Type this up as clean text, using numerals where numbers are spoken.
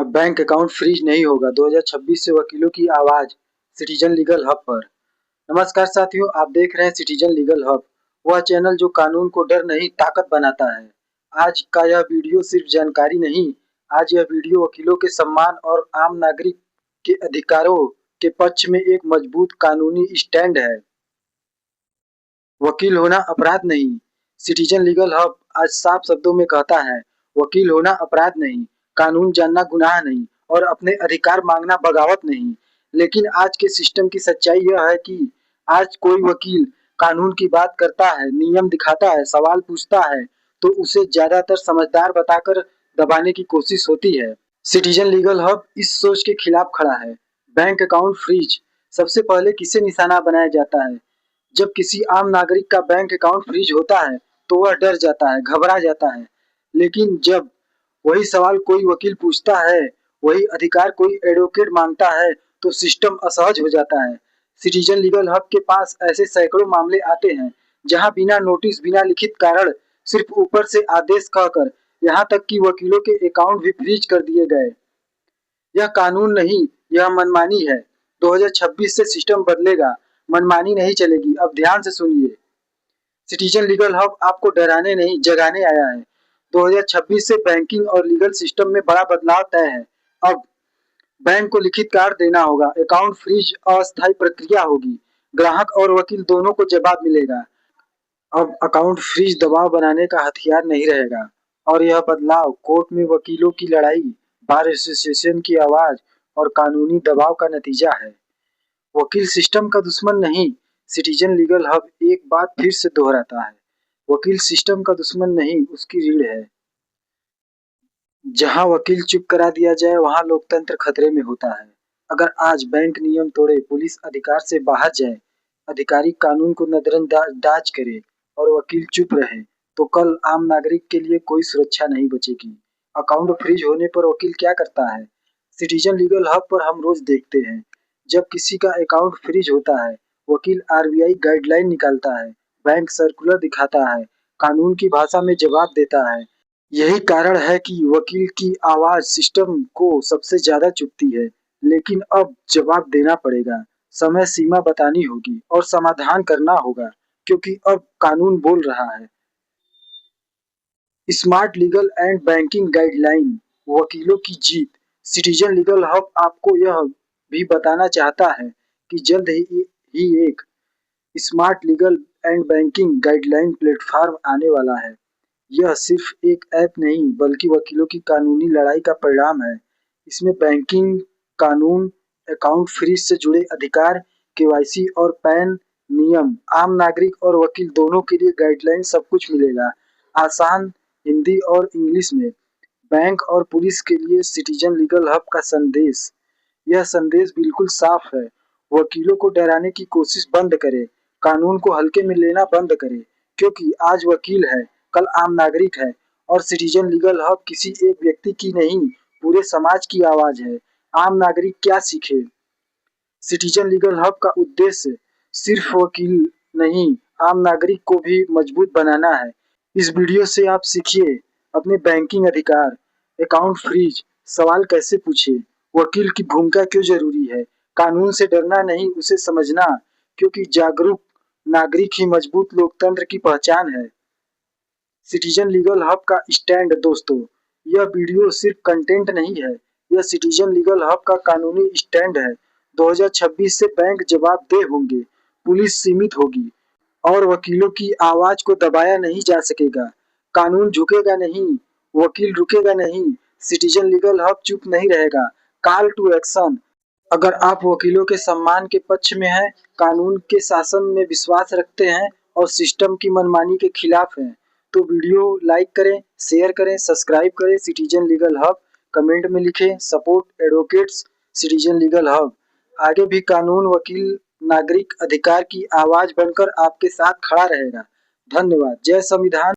अब bank account freeze नहीं होगा। 2026 से वकीलों की आवाज सिटीजन लीगल हब पर। नमस्कार साथियों, आप देख रहे हैं सिटीजन लीगल हब, वह चैनल जो कानून को डर नहीं ताकत बनाता है। आज का यह वीडियो सिर्फ जानकारी नहीं, आज यह वीडियो वकीलों के सम्मान और आम नागरिक के अधिकारों के पक्ष में एक मजबूत कानूनी स्टैंड है। वकील होना अपराध नहीं। सिटीजन लीगल हब आज साफ शब्दों में कहता है, वकील होना अपराध नहीं, कानून जानना गुनाह नहीं और अपने अधिकार मांगना बगावत नहीं। लेकिन आज के सिस्टम की सच्चाई यह है कि आज कोई वकील कानून की बात करता है, नियम दिखाता है, सवाल पूछता है तो उसे ज्यादातर समझदार बताकर दबाने की कोशिश होती है। सिटीजन लीगल हब इस सोच के खिलाफ खड़ा है। बैंक अकाउंट फ्रीज सबसे पहले किसे निशाना बनाया जाता है? जब किसी आम नागरिक का बैंक अकाउंट फ्रीज होता है तो वह डर जाता है, घबरा जाता है। लेकिन जब वही सवाल कोई वकील पूछता है, वही अधिकार कोई एडवोकेट मांगता है तो सिस्टम असहज हो जाता है। सिटीजन लीगल हब के पास ऐसे सैकड़ों मामले आते हैं जहां बिना नोटिस, बिना लिखित कारण, सिर्फ ऊपर से आदेश कहकर यहाँ तक कि वकीलों के अकाउंट भी फ्रीज कर दिए गए। यह कानून नहीं, यह मनमानी है। 2026 से सिस्टम बदलेगा, मनमानी नहीं चलेगी। अब ध्यान से सुनिए, सिटीजन लीगल हब आपको डराने नहीं, जगाने आया है। 2026 से बैंकिंग और लीगल सिस्टम में बड़ा बदलाव तय है। अब बैंक को लिखित कार्ड देना होगा, अकाउंट फ्रीज अस्थायी प्रक्रिया होगी, ग्राहक और वकील दोनों को जवाब मिलेगा। अब अकाउंट फ्रीज दबाव बनाने का हथियार नहीं रहेगा और यह बदलाव कोर्ट में वकीलों की लड़ाई, बार एसोसिएशन की आवाज और कानूनी दबाव का नतीजा है। वकील सिस्टम का दुश्मन नहीं। सिटीजन लीगल हब एक बात फिर से दोहराता है, वकील सिस्टम का दुश्मन नहीं, उसकी रीढ़ है। जहां वकील चुप करा दिया जाए वहां लोकतंत्र खतरे में होता है। अगर आज बैंक नियम तोड़े, पुलिस अधिकार से बाहर जाए, अधिकारी कानून को नजरअंदाज करे और वकील चुप रहे तो कल आम नागरिक के लिए कोई सुरक्षा नहीं बचेगी। अकाउंट फ्रीज होने पर वकील क्या करता है? सिटीजन लीगल हब पर हम रोज देखते हैं, जब किसी का अकाउंट फ्रीज होता है, वकील आरबीआई गाइडलाइन निकालता है, बैंक सर्कुलर दिखाता है, कानून की भाषा में जवाब देता है। यही कारण है कि वकील की आवाज सिस्टम को सबसे ज्यादा चुभती है। लेकिन अब जवाब देना पड़ेगा, समय सीमा बतानी होगी और समाधान करना होगा, क्योंकि अब कानून बोल रहा है। Smart legal and banking guideline, वकीलों की जीत। सिटीजन लीगल हब आपको यह भी बताना चाहता है कि जल्द ही एक smart legal and banking guideline platform आने वाला है। यह सिर्फ एक ऐप नहीं बल्कि वकीलों की कानूनी लड़ाई का परिणाम है। इसमें बैंकिंग कानून, अकाउंट फ्रीज से जुड़े अधिकार, केवाईसी और पैन नियम, आम नागरिक और वकील दोनों के लिए गाइडलाइन सब कुछ मिलेगा, आसान हिंदी और इंग्लिश में। बैंक और पुलिस के लिए सिटीजन लीगल हब का संदेश, यह संदेश बिल्कुल साफ है, वकीलों को डराने की कोशिश बंद करें, कानून को हल्के में लेना बंद करें, क्योंकि आज वकील है, कल आम नागरिक है और सिटीजन लीगल हब किसी एक व्यक्ति की नहीं, पूरे समाज की आवाज है। आम नागरिक क्या सीखे? सिटीजन लीगल हब का उद्देश्य सिर्फ वकील नहीं, आम नागरिक को भी मजबूत बनाना है। इस वीडियो से आप सीखिए अपने बैंकिंग अधिकार, अकाउंट फ्रीज, सवाल कैसे पूछे, वकील की भूमिका क्यों जरूरी है, कानून से डरना नहीं उसे समझना, क्योंकि जागरूक नागरिक ही मजबूत लोकतंत्र की पहचान है। सिटीजन लीगल हब का स्टैंड। दोस्तों, यह वीडियो सिर्फ कंटेंट नहीं है, यह सिटीजन लीगल हब का कानूनी स्टैंड है। 2026 से बैंक जवाबदेह होंगे, पुलिस सीमित होगी और वकीलों की आवाज को दबाया नहीं जा सकेगा। कानून झुकेगा नहीं, वकील रुकेगा नहीं, सिटीजन लीगल हब चुप नहीं रहेगा। Call to action. अगर आप वकीलों के सम्मान के पक्ष में हैं, कानून के शासन में विश्वास रखते हैं और सिस्टम की मनमानी के खिलाफ हैं, तो वीडियो लाइक करें, शेयर करें, सब्सक्राइब करें सिटीजन लीगल हब, कमेंट में लिखें support advocates citizen legal hub. आगे भी कानून, वकील, नागरिक अधिकार की आवाज बनकर आपके साथ खड़ा रहेगा। धन्यवाद। जय संविधान।